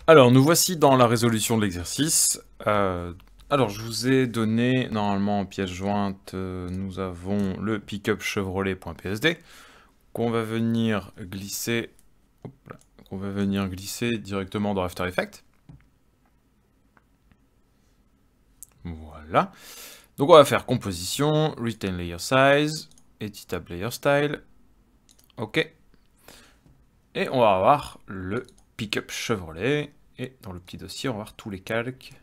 Alors, nous voici dans la résolution de l'exercice. Alors, je vous ai donné, normalement en pièce jointe, nous avons le pickup chevrolet.psd qu'on va venir glisser, hop là, qu'on va venir glisser directement dans After Effects. Voilà. Donc, on va faire composition, retain layer size, editable layer style. OK. Et on va avoir le pickup Chevrolet. Et dans le petit dossier, on va voir tous les calques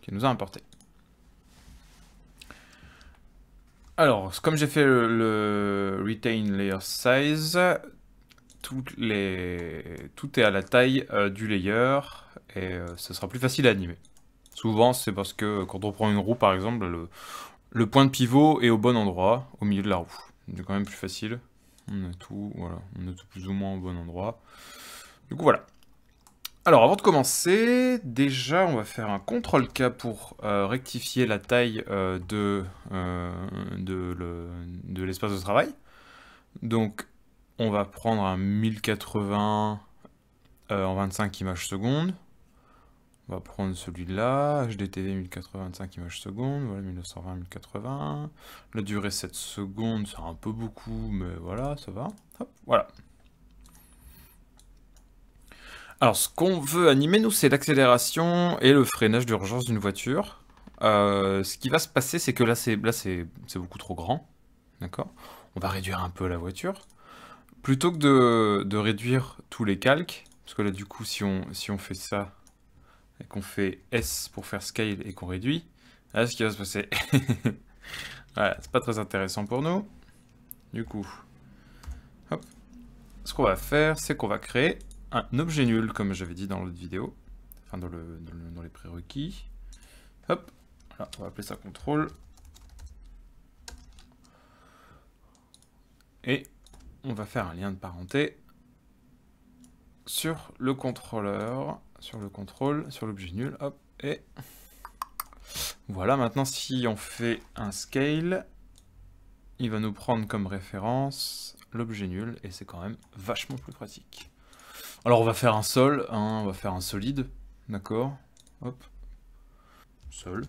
qu'il nous a importés. Alors, comme j'ai fait le retain layer size, tout est à la taille du layer et ce sera plus facile à animer. Souvent, c'est parce que quand on prend une roue, par exemple, le point de pivot est au bon endroit, au milieu de la roue. C'est quand même plus facile. On a tout, voilà, on a tout plus ou moins au bon endroit. Du coup, voilà. Alors, avant de commencer, déjà, on va faire un CTRL-K pour rectifier la taille de l'espace de travail. Donc, on va prendre un 1080 en 25 images secondes. On va prendre celui-là, HDTV 1085 images secondes, voilà, 1920, 1080. La durée 7 secondes, c'est un peu beaucoup, mais voilà, ça va. Hop, voilà. Alors, ce qu'on veut animer, nous, c'est l'accélération et le freinage d'urgence d'une voiture. Ce qui va se passer, c'est que là, c'est beaucoup trop grand. D'accord? On va réduire un peu la voiture. Plutôt que de réduire tous les calques, parce que là, du coup, si on fait ça, et qu'on fait S pour faire scale et qu'on réduit, là, ce qui va se passer. Voilà, c'est pas très intéressant pour nous. Du coup, hop. Ce qu'on va faire, c'est qu'on va créer un objet nul, comme j'avais dit dans l'autre vidéo. Enfin, dans les prérequis. Hop, voilà, on va appeler ça contrôle. Et on va faire un lien de parenté sur le contrôleur, sur le contrôle, sur l'objet nul, hop, et voilà. Maintenant, si on fait un scale, il va nous prendre comme référence l'objet nul, et c'est quand même vachement plus pratique. Alors, on va faire un sol, hein, on va faire un solide, d'accord, hop, sol,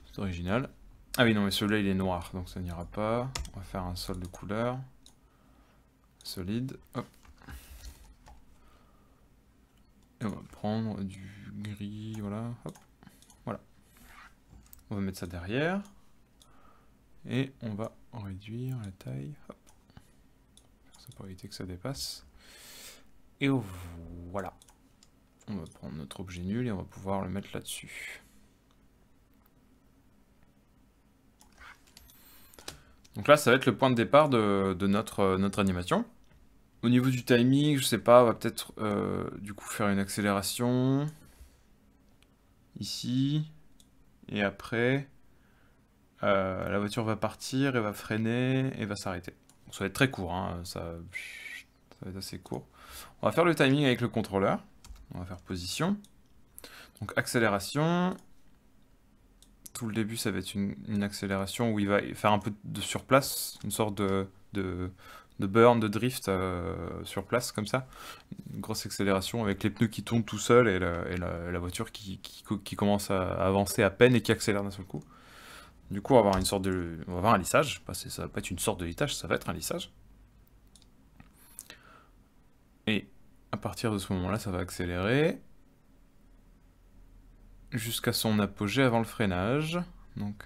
c'est original. Ah oui, non, mais celui-là, il est noir, donc ça n'ira pas. On va faire un sol de couleur, solide, hop. Et on va prendre du gris, voilà, hop, voilà. On va mettre ça derrière. Et on va en réduire la taille, hop. Ça pour éviter que ça dépasse. Et voilà. On va prendre notre objet nul et on va pouvoir le mettre là-dessus. Donc là, ça va être le point de départ de notre animation. Au niveau du timing, je sais pas, on va peut-être du coup faire une accélération. Ici. Et après, la voiture va partir, et va freiner, et va s'arrêter. Donc ça va être très court, hein, ça va être assez court. On va faire le timing avec le contrôleur. On va faire position. Donc accélération. Tout le début, ça va être une accélération où il va faire un peu de surplace, une sorte de burn, de drift sur place, comme ça. Une grosse accélération avec les pneus qui tournent tout seuls et la voiture qui commence à avancer à peine et qui accélère d'un seul coup. Du coup, on va avoir on va avoir un lissage. Ça va pas être une sorte de lissage, ça va être un lissage. Et à partir de ce moment-là, ça va accélérer jusqu'à son apogée avant le freinage. Donc,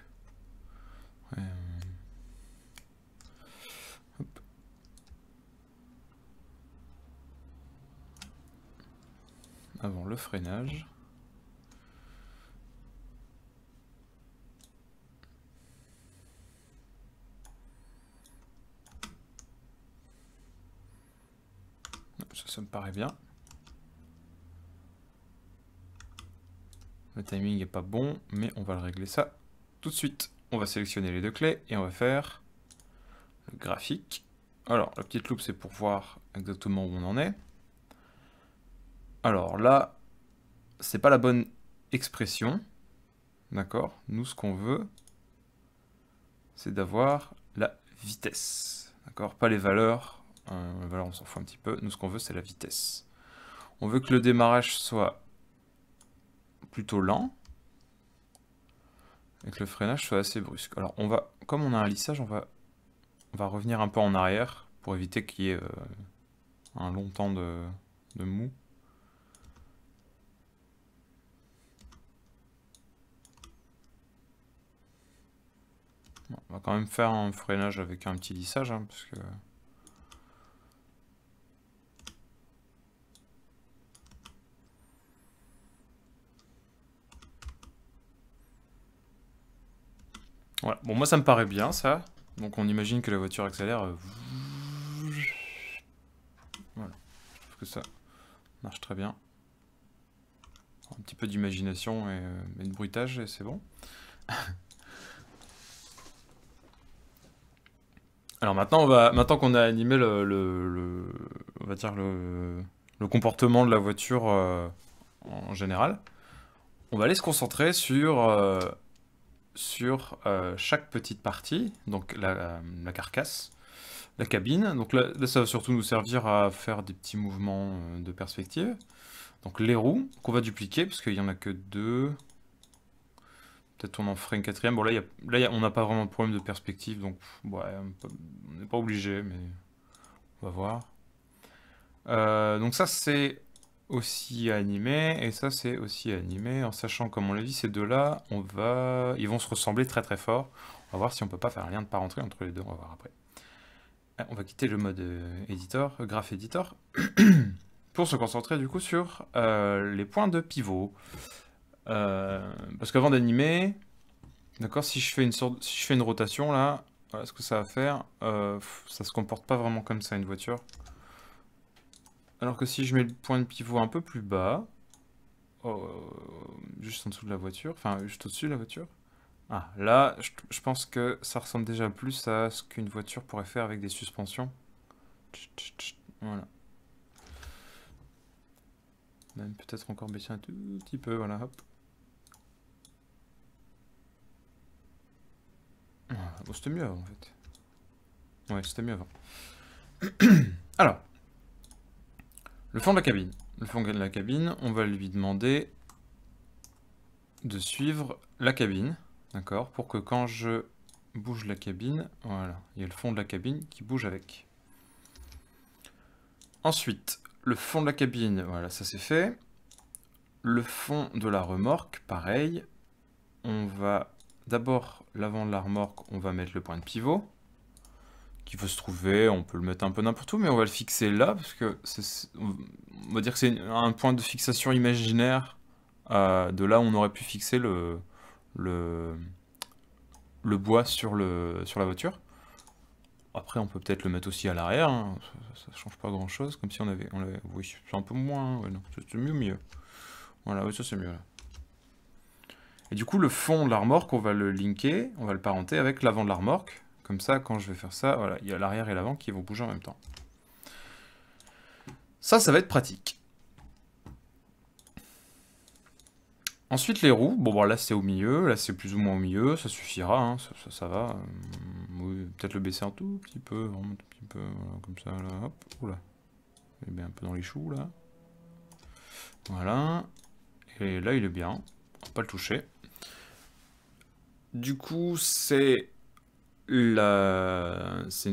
hop. Avant le freinage. Ça me paraît bien. Le timing n'est pas bon, mais on va le régler ça tout de suite. On va sélectionner les deux clés et on va faire le graphique. Alors, la petite loupe, c'est pour voir exactement où on en est. Alors là, c'est pas la bonne expression. D'accord? Nous, ce qu'on veut, c'est d'avoir la vitesse. D'accord? Pas les valeurs. Les valeurs, on s'en fout un petit peu. Nous, ce qu'on veut, c'est la vitesse. On veut que le démarrage soit plutôt lent et que le freinage soit assez brusque. Alors on va, comme on a un lissage, on va revenir un peu en arrière pour éviter qu'il y ait un long temps de mou. On va quand même faire un freinage avec un petit lissage, hein, parce que... Voilà. Bon, moi ça me paraît bien ça. Donc on imagine que la voiture accélère. Voilà. Je trouve que ça marche très bien. Un petit peu d'imagination et de bruitage et c'est bon. Alors maintenant, maintenant qu'on a animé on va dire le comportement de la voiture en général, on va aller se concentrer sur chaque petite partie, donc la carcasse, la cabine. Donc là, ça va surtout nous servir à faire des petits mouvements de perspective. Donc les roues qu'on va dupliquer, parce qu'il n'y en a que 2. Peut-être on en ferait une 4e. Bon, là, on n'a pas vraiment de problème de perspective, donc ouais, on n'est pas obligé, mais on va voir. Donc ça, c'est aussi animé, et ça, c'est aussi animé, en sachant, comme on l'a dit, ces deux-là, ils vont se ressembler très très fort. On va voir si on peut pas faire un lien de parenté entre les deux, on va voir après. On va quitter le mode éditeur, graph editor, pour se concentrer du coup sur les points de pivot. Parce qu'avant d'animer, d'accord, si je fais une rotation là, voilà ce que ça va faire. Ça se comporte pas vraiment comme ça une voiture. Alors que si je mets le point de pivot un peu plus bas, juste en dessous de la voiture, enfin juste au-dessus de la voiture. Ah, là, je pense que ça ressemble déjà plus à ce qu'une voiture pourrait faire avec des suspensions. Voilà. Même peut-être encore baisser un tout petit peu, voilà, hop. Bon, c'était mieux avant, en fait. Ouais, c'était mieux avant. Alors, le fond de la cabine. Le fond de la cabine, on va lui demander de suivre la cabine, d'accord, pour que quand je bouge la cabine, voilà, il y a le fond de la cabine qui bouge avec. Ensuite, le fond de la cabine, voilà, ça c'est fait. Le fond de la remorque, pareil. On va d'abord, l'avant de la remorque, on va mettre le point de pivot qui peut se trouver, on peut le mettre un peu n'importe où, mais on va le fixer là, parce que on va dire que c'est un point de fixation imaginaire de là où on aurait pu fixer le bois sur la voiture. Après, on peut peut-être le mettre aussi à l'arrière, hein. Ça change pas grand-chose, comme si on avait... Oui, c'est un peu moins... Ouais, non, c'est mieux. Voilà, oui, ça c'est mieux, là. Et du coup, le fond de la remorque, on va le linker, on va le parenter avec l'avant de la remorque. Comme ça, quand je vais faire ça, voilà, il y a l'arrière et l'avant qui vont bouger en même temps. Ça va être pratique. Ensuite, les roues. Bon, là, c'est au milieu. Là, c'est plus ou moins au milieu. Ça suffira, hein, ça va. Oui, peut-être le baisser un tout petit peu. Vraiment un tout petit peu. Voilà, comme ça, là. Hop. Oula. Il est un peu dans les choux, là. Voilà. Et là, il est bien. On va pas le toucher. Du coup, c'est une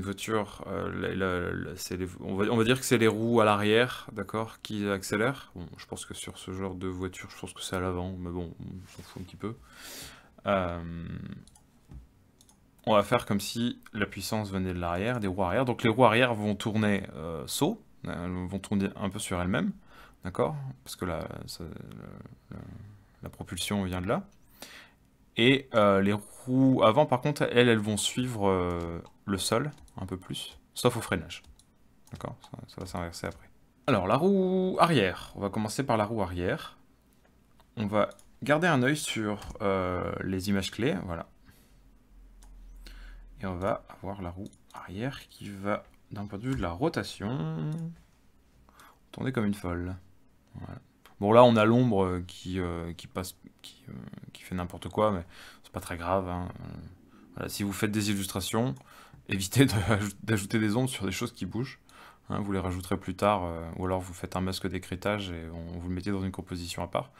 voiture, on va dire que c'est les roues à l'arrière, d'accord, qui accélèrent. Bon, je pense que sur ce genre de voiture, je pense que c'est à l'avant, mais bon, on s'en fout un petit peu. On va faire comme si la puissance venait de l'arrière, des roues arrière. Donc les roues arrière vont tourner saut, vont tourner un peu sur elles-mêmes, d'accord, parce que la propulsion vient de là. Et les roues avant, par contre, elles vont suivre le sol un peu plus, sauf au freinage. D'accord, ça va s'inverser après. Alors, la roue arrière. On va commencer par la roue arrière. On va garder un œil sur les images clés, voilà. Et on va avoir la roue arrière qui va, d'un point de vue de la rotation, tourner comme une folle. Voilà. Bon, là, on a l'ombre qui passe, qui fait n'importe quoi, mais c'est pas très grave, hein. Voilà, si vous faites des illustrations, évitez d'ajouter des ombres sur des choses qui bougent, Hein, vous les rajouterez plus tard, ou alors vous faites un masque d'écrêtage et vous le mettez dans une composition à part.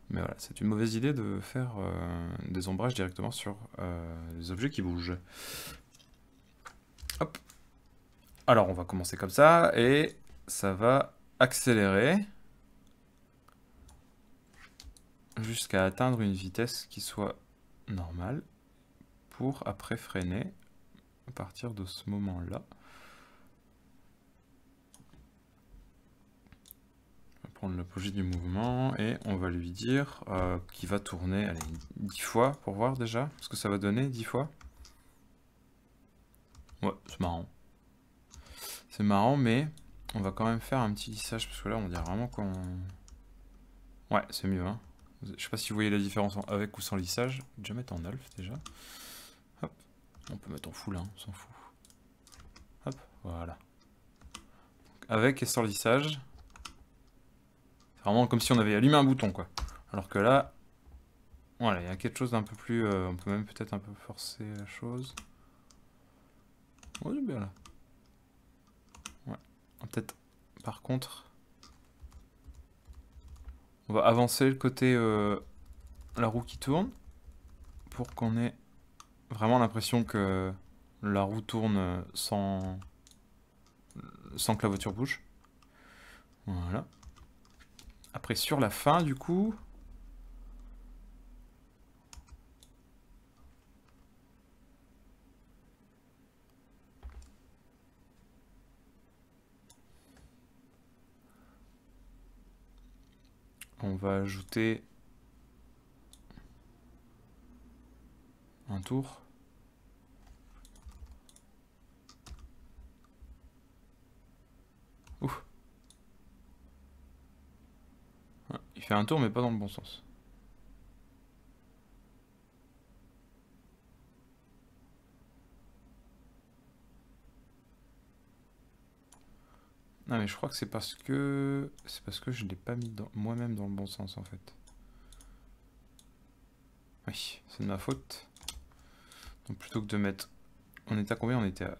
Mais voilà, c'est une mauvaise idée de faire des ombrages directement sur les objets qui bougent. Hop. Alors on va commencer comme ça, et ça va accélérer jusqu'à atteindre une vitesse qui soit normale, pour après freiner à partir de ce moment-là. L'apogée du mouvement et on va lui dire qu'il va tourner allez, 10 fois pour voir déjà ce que ça va donner 10 fois. Ouais, c'est marrant. C'est marrant, mais on va quand même faire un petit lissage parce que là on dirait vraiment qu'on... Ouais, c'est mieux. Hein. Je sais pas si vous voyez la différence avec ou sans lissage. Je vais déjà mettre en elf déjà. Hop. On peut mettre en full, hein, on s'en fout. Hop, voilà. Donc, avec et sans lissage. C'est vraiment comme si on avait allumé un bouton, quoi. Alors que là, voilà, il y a quelque chose d'un peu plus... on peut même peut-être un peu forcer la chose. Ouais, bien là. Ouais. Peut-être, par contre, on va avancer le côté la roue qui tourne pour qu'on ait vraiment l'impression que la roue tourne sans que la voiture bouge. Voilà. Après, sur la fin, du coup... on va ajouter un tour. Ouf. Il fait un tour, mais pas dans le bon sens. Non mais je crois que c'est parce que je l'ai pas mis moi-même dans le bon sens en fait. Oui, c'est de ma faute. Donc plutôt que de mettre... On était à combien? On était à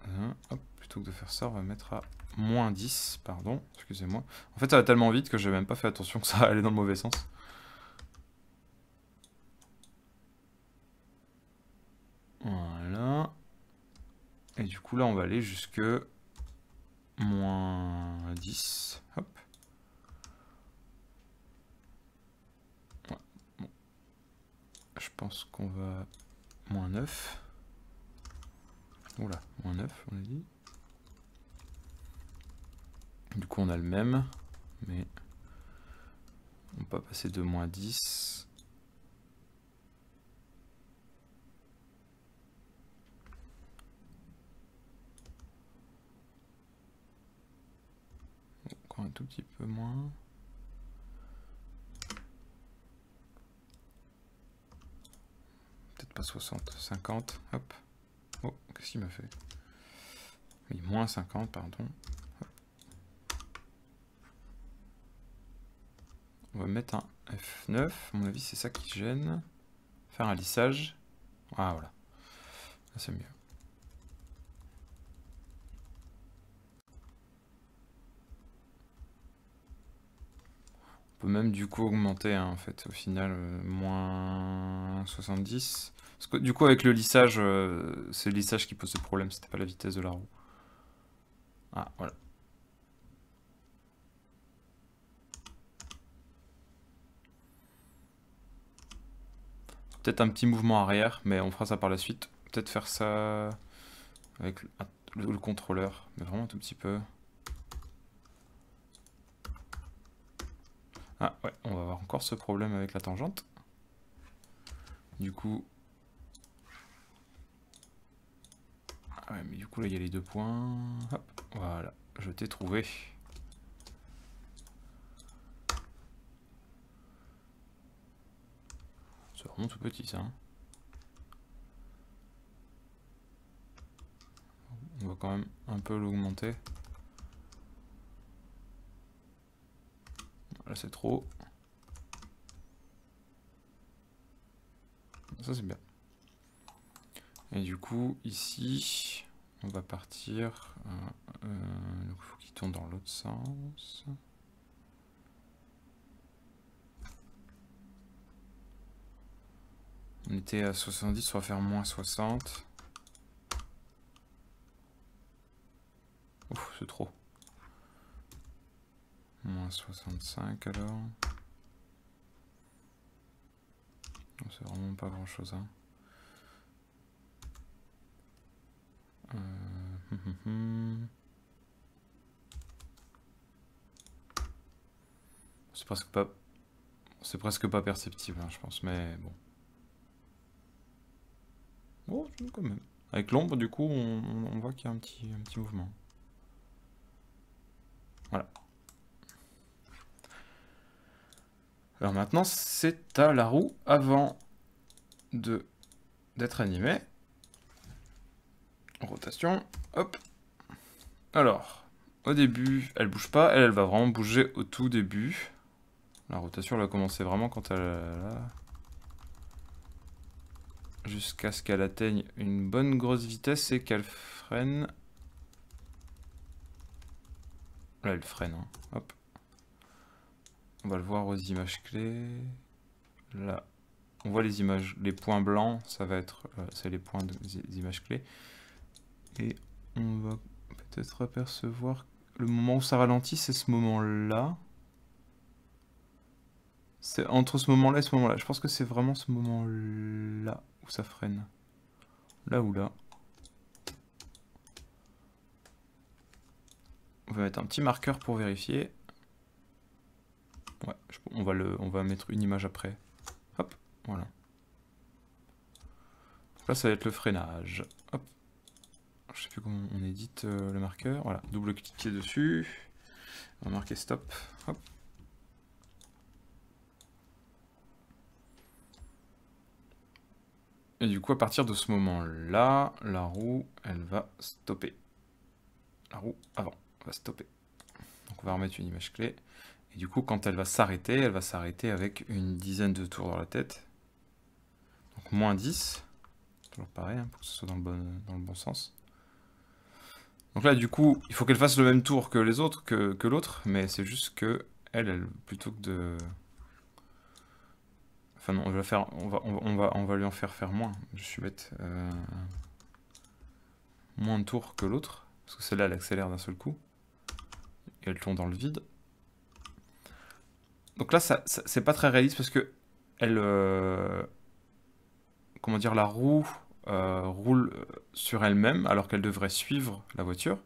1. Hop, plutôt que de faire ça, on va mettre à moins 10, pardon, excusez-moi. En fait ça va tellement vite que j'ai même pas fait attention que ça allait dans le mauvais sens. Voilà. Et du coup là on va aller jusque moins 10. Hop. Ouais. Bon. Je pense qu'on va moins 9. Oula, moins 9 on a dit. Du coup on a le même, mais on peut passer de moins 10. Encore un tout petit peu moins. Peut-être pas 60, 50, hop. Oh, qu'est-ce qu'il m'a fait? Oui, moins 50, pardon. Hop. On va mettre un F9, à mon avis c'est ça qui gêne. Faire un lissage. Ah voilà, c'est mieux. On peut même du coup augmenter hein, en fait au final moins 70. Parce que du coup avec le lissage, c'est le lissage qui pose le problème, c'était pas la vitesse de la roue. Ah voilà. Peut-être un petit mouvement arrière, mais on fera ça par la suite. Peut-être faire ça avec le contrôleur, mais vraiment un tout petit peu. Ah ouais, on va avoir encore ce problème avec la tangente. Du coup... Ah ouais, mais du coup là il y a les 2 points. Hop, voilà, je t'ai trouvé. C'est vraiment tout petit ça. Hein. On va quand même un peu l'augmenter. Là c'est trop. Ça c'est bien. Et du coup ici, On va partir. Il faut qu'il tourne dans l'autre sens. On était à 70, on va faire moins 60. Ouf, c'est trop. Moins 65 alors. C'est vraiment pas grand chose. Hein. C'est presque pas perceptible, hein, je pense, mais bon. Oh, quand même. Avec l'ombre, du coup, on voit qu'il y a un petit mouvement. Voilà. Alors maintenant, c'est à la roue avant d'être animée. Rotation, hop. Alors, au début, elle bouge pas, elle va vraiment bouger au tout début. La rotation, elle va commencer vraiment quand elle... jusqu'à ce qu'elle atteigne une bonne grosse vitesse et qu'elle freine. Là, elle freine, hein. Hop. On va le voir aux images clés. Là, on voit les images, les points blancs, ça va être, c'est les points des images clés. Et on va peut-être apercevoir le moment où ça ralentit, c'est ce moment-là. C'est entre ce moment-là et ce moment-là. Je pense que c'est vraiment ce moment-là où ça freine. Là ou là. On va mettre un petit marqueur pour vérifier. Ouais, on va mettre une image après. Hop, voilà. Donc là, ça va être le freinage. Hop. Je sais plus comment on édite le marqueur. Voilà, double-cliquer dessus. On va marquer stop. Hop. Et du coup, à partir de ce moment-là, la roue, elle va stopper. La roue avant va stopper. Donc on va remettre une image clé. Et du coup, quand elle va s'arrêter avec une dizaine de tours dans la tête. Donc moins 10. Toujours pareil, hein, pour que ce soit dans le bon sens. Donc là, du coup, il faut qu'elle fasse le même tour que les autres, que l'autre, mais c'est juste que elle, plutôt que de... Enfin non, on va lui en faire moins. Je suis bête. Moins de tours que l'autre, parce que celle-là, elle accélère d'un seul coup. Et elle tombe dans le vide. Donc là, c'est pas très réaliste parce que elle... comment dire, la roue roule sur elle-même alors qu'elle devrait suivre la voiture.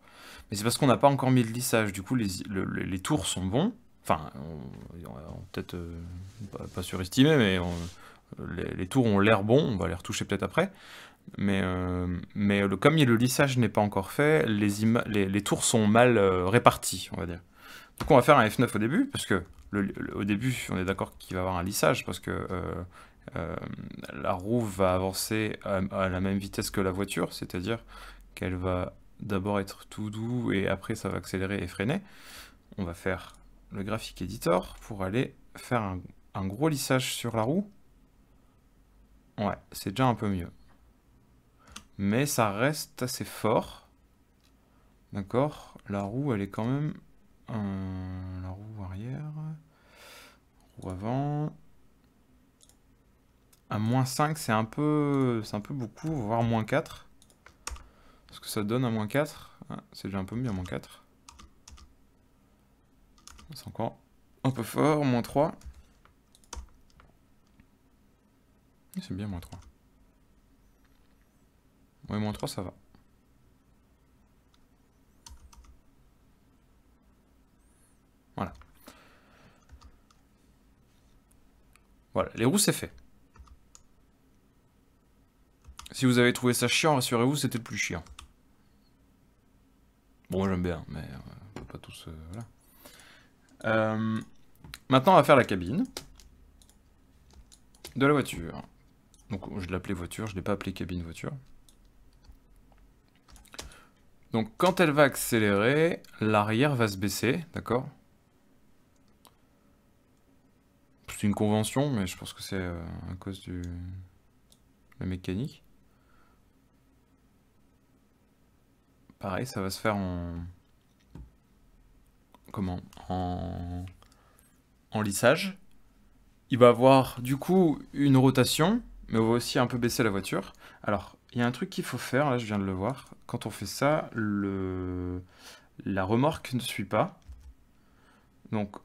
Mais c'est parce qu'on n'a pas encore mis le lissage. Du coup, les tours sont bons. Enfin, on peut-être pas surestimé, mais les tours ont l'air bons. On va les retoucher peut-être après. Mais comme le lissage n'est pas encore fait, les tours sont mal répartis, on va dire. Donc on va faire un F9 au début, parce que au début, on est d'accord qu'il va y avoir un lissage, parce que la roue va avancer à la même vitesse que la voiture, c'est-à-dire qu'elle va d'abord être tout doux et après ça va accélérer et freiner. On va faire le graphic editor pour aller faire un gros lissage sur la roue. Ouais, c'est déjà un peu mieux. Mais ça reste assez fort. D'accord? La roue, elle est quand même... la roue arrière... Roue avant... À moins 5, c'est un peu beaucoup, voire moins 4. Parce que ça donne à moins 4. Ah, c'est déjà un peu mieux à moins 4. C'est encore un peu fort, moins 3. C'est bien, moins 3. Ouais, moins 3, ça va. Voilà. Voilà, les roues, c'est fait. Si vous avez trouvé ça chiant, rassurez-vous, c'était le plus chiant. Bon, moi j'aime bien, mais on peut pas tous... voilà. Maintenant, on va faire la cabine de la voiture. Donc, je l'ai appelée voiture, je ne l'ai pas appelée cabine voiture. Donc, quand elle va accélérer, l'arrière va se baisser, d'accord? C'est une convention, mais je pense que c'est à cause de la mécanique. pareil, ça va se faire en... Comment? En lissage. Il va avoir du coup une rotation, mais on va aussi un peu baisser la voiture. Alors, il y a un truc qu'il faut faire, là je viens de le voir. Quand on fait ça, la remorque ne suit pas. Donc,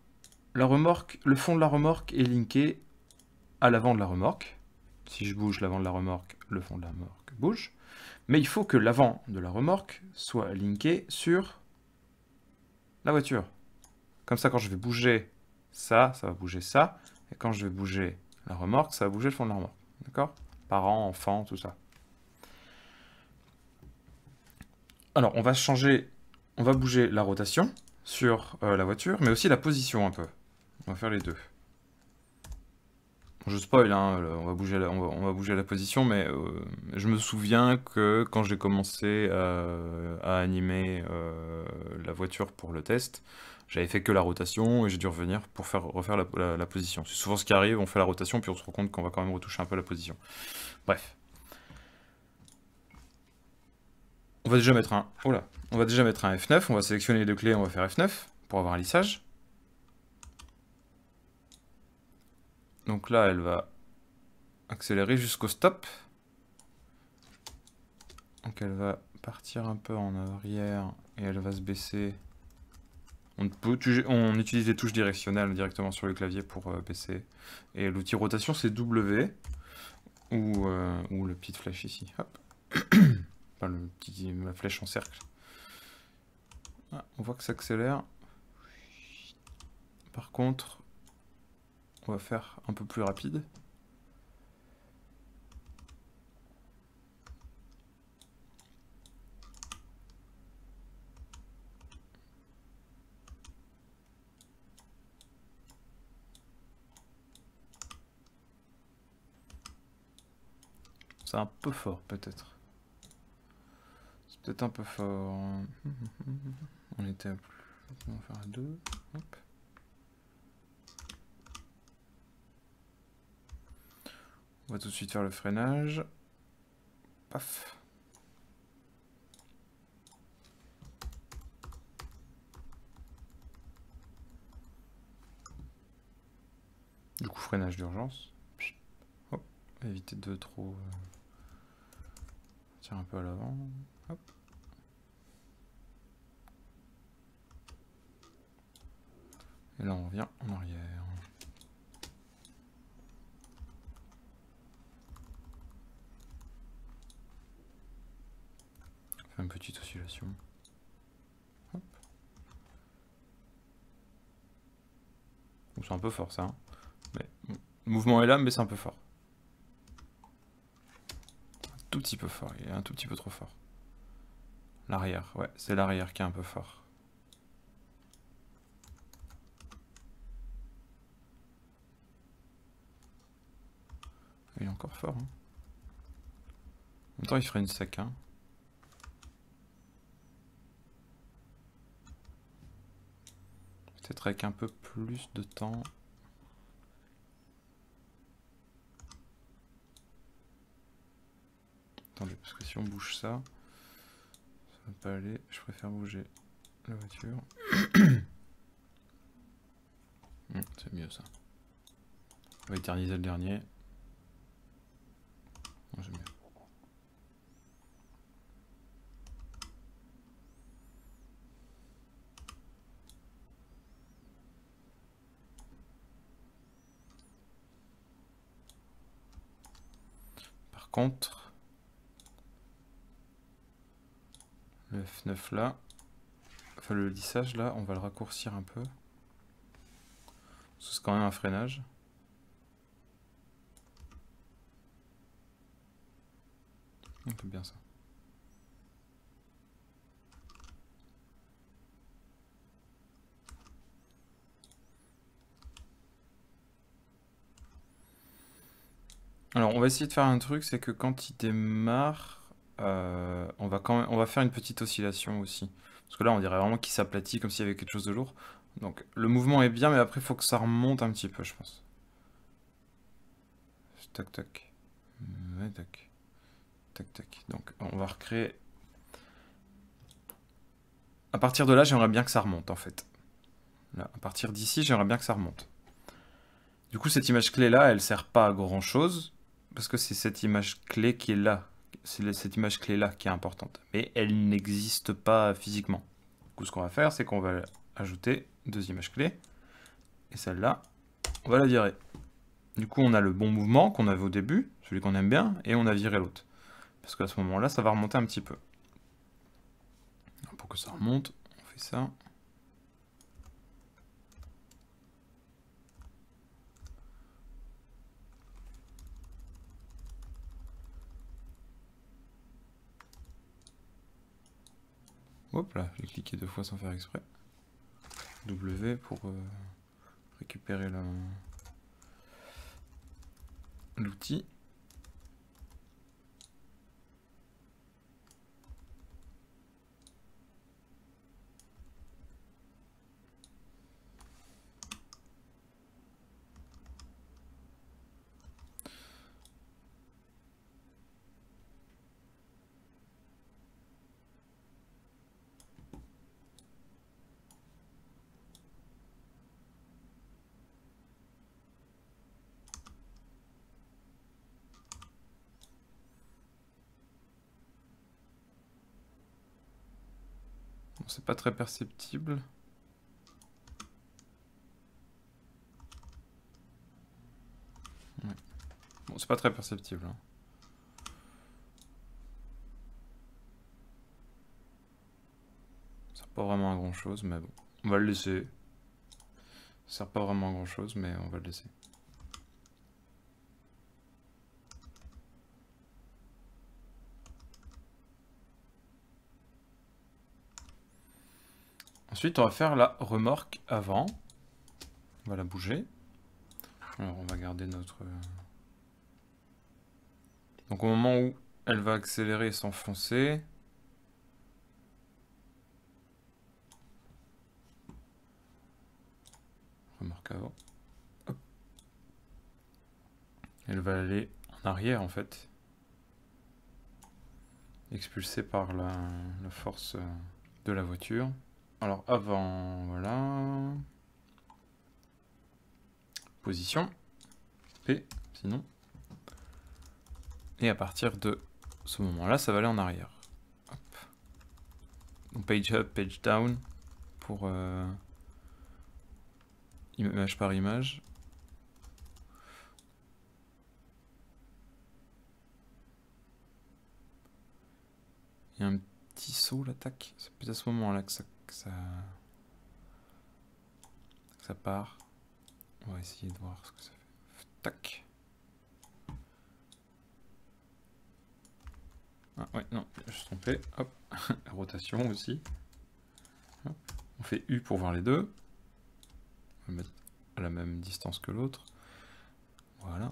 la remorque, le fond de la remorque est linké à l'avant de la remorque. Si je bouge l'avant de la remorque, le fond de la remorque bouge. Mais il faut que l'avant de la remorque soit linké sur la voiture. Comme ça, quand je vais bouger ça, ça va bouger ça. Et quand je vais bouger la remorque, ça va bouger le fond de la remorque. D'accord? Parents, enfants, tout ça. Alors, on va changer, on va bouger la rotation sur la voiture, mais aussi la position un peu. On va faire les deux. Je spoil, hein, on va bouger on va bouger la position, mais je me souviens que quand j'ai commencé à animer la voiture pour le test, j'avais fait que la rotation et j'ai dû revenir pour refaire la position. C'est souvent ce qui arrive, on fait la rotation puis on se rend compte qu'on va quand même retoucher un peu la position. Bref. On va déjà mettre un... Oh là. On va déjà mettre un F9, on va sélectionner les deux clés, on va faire F9 pour avoir un lissage. Donc là, elle va accélérer jusqu'au stop. Donc elle va partir un peu en arrière et elle va se baisser. On utilise les touches directionnelles directement sur le clavier pour baisser. Et l'outil rotation c'est W ou le petit flèche ici. Hop. Enfin, la flèche en cercle. Ah, on voit que ça accélère. Par contre, on va faire un peu plus rapide. C'est un peu fort peut-être. C'est peut-être un peu fort. On était à plus. On va faire à 2. Hop. On va tout de suite faire le freinage. Paf. Du coup, freinage d'urgence. Hop. Éviter de trop... Tirer un peu à l'avant. Hop. Et là, on revient en arrière. On fait une petite oscillation. Hop. C'est un peu fort ça. Hein. Mais, bon, le mouvement est là, mais c'est un peu fort. Un tout petit peu fort, il est un tout petit peu trop fort. L'arrière, ouais, c'est l'arrière qui est un peu fort. Il est encore fort. Hein. En même temps, il ferait une sec. Hein. Peut-être avec un peu plus de temps. Attendez, parce que si on bouge ça, ça va pas aller. Je préfère bouger la voiture. C'est mieux ça. On va éterniser le dernier. J'aime bien. Par contre, le F9 là, enfin le lissage là, on va le raccourcir un peu. C'est quand même un freinage. C'est bien ça. Alors on va essayer de faire un truc, c'est que quand il démarre, on va faire une petite oscillation aussi. Parce que là on dirait vraiment qu'il s'aplatit comme s'il y avait quelque chose de lourd. Donc le mouvement est bien, mais après il faut que ça remonte un petit peu, je pense. Tac tac. Ouais, tac. Tac tac. Donc on va recréer à partir de là, j'aimerais bien que ça remonte, en fait. Là, à partir d'ici, j'aimerais bien que ça remonte. Du coup, cette image clé-là, elle sert pas à grand-chose, parce que c'est cette image clé qui est là. C'est cette image clé-là qui est importante. Mais elle n'existe pas physiquement. Du coup, ce qu'on va faire, c'est qu'on va ajouter 2 images clés. Et celle-là, on va la virer. Du coup, on a le bon mouvement qu'on avait au début, celui qu'on aime bien, et on a viré l'autre. Parce qu'à ce moment-là, ça va remonter un petit peu. Alors, pour que ça remonte, on fait ça. Hop là, j'ai cliqué 2 fois sans faire exprès. W pour récupérer l'outil. Bon, c'est pas très perceptible. Ouais. Bon, c'est pas très perceptible. Hein. Ça sert pas vraiment à grand chose, mais bon. On va le laisser. Ça sert pas vraiment à grand chose, mais on va le laisser. Ensuite, on va faire la remorque avant. On va la bouger. Alors, on va garder notre... Donc, au moment où elle va accélérer et s'enfoncer... Remorque avant. Hop. Elle va aller en arrière, en fait. Expulsée par la force de la voiture. Alors, avant, voilà... Position. P, sinon. Et à partir de ce moment-là, ça va aller en arrière. Hop. Donc page up, page down, pour image par image. Il y a un petit saut, l'attaque. C'est peut-être à ce moment-là que ça part. On va essayer de voir ce que ça fait. Tac. Ah ouais, non, je suis trompé. Hop, la rotation aussi. Hop. On fait U pour voir les deux. On va mettre à la même distance que l'autre. Voilà.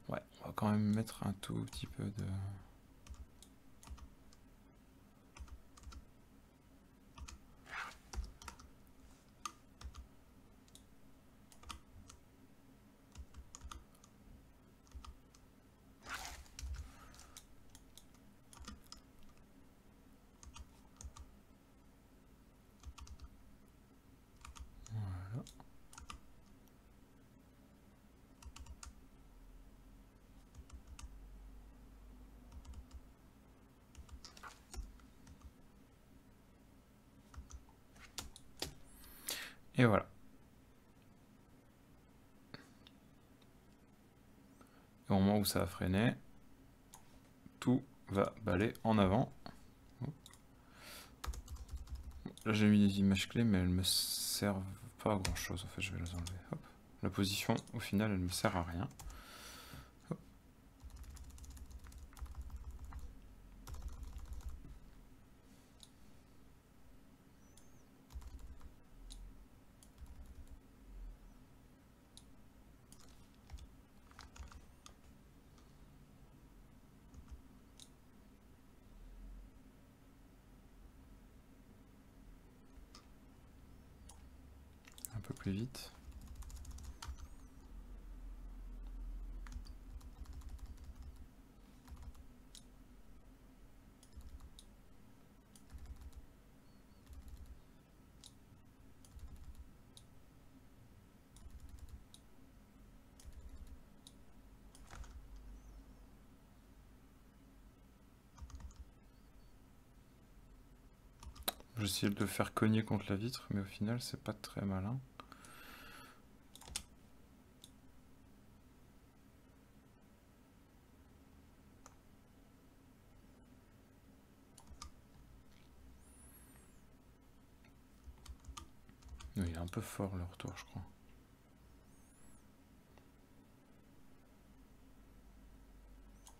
Ouais, on va quand même mettre un tout petit peu de... Voilà. Et voilà. Et au moment où ça a freiné, tout va baller en avant. Là j'ai mis des images clés, mais elles me servent pas à grand chose. En fait, je vais les enlever. Hop. La position, au final, elle me sert à rien. Hop. Un peu plus vite. J'essaie de le faire cogner contre la vitre, mais au final, c'est pas très malin. Oui, il est un peu fort le retour, je crois.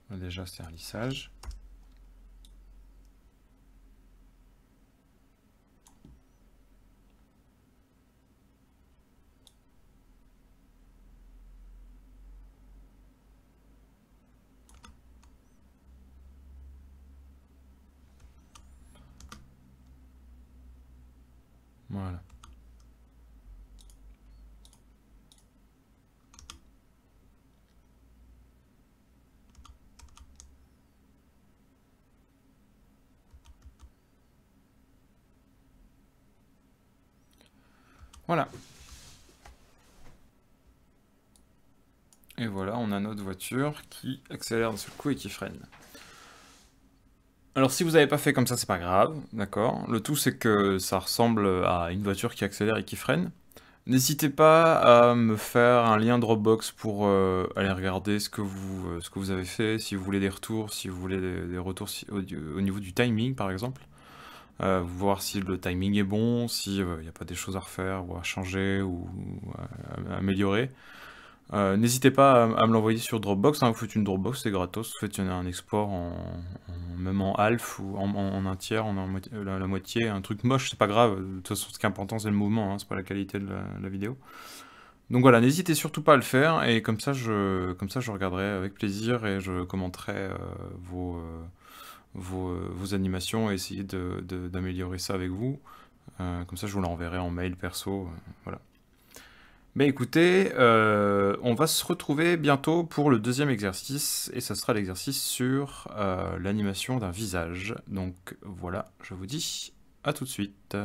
Déjà, c'est un lissage. Voilà. Voilà. Et voilà, on a notre voiture qui accélère d'un seul coup et qui freine. Alors si vous n'avez pas fait comme ça, c'est pas grave, d'accord. Le tout c'est que ça ressemble à une voiture qui accélère et qui freine. N'hésitez pas à me faire un lien Dropbox pour aller regarder ce que vous avez fait, si vous voulez des retours, si vous voulez des retours au niveau du timing par exemple. Voir si le timing est bon, s'il n'y a pas des choses à refaire ou à changer ou à améliorer. N'hésitez pas à me l'envoyer sur Dropbox, hein, vous faites une Dropbox, c'est gratos, vous faites un export même en half ou en un tiers, la moitié, un truc moche, c'est pas grave, de toute façon ce qui est important c'est le mouvement, hein, c'est pas la qualité de la vidéo. Donc voilà, n'hésitez surtout pas à le faire, et comme ça je regarderai avec plaisir et je commenterai vos animations et essayer d'améliorer ça avec vous. Comme ça je vous l'enverrai en mail perso, voilà. Mais écoutez, on va se retrouver bientôt pour le deuxième exercice, et ça sera l'exercice sur l'animation d'un visage. Donc voilà, je vous dis à tout de suite.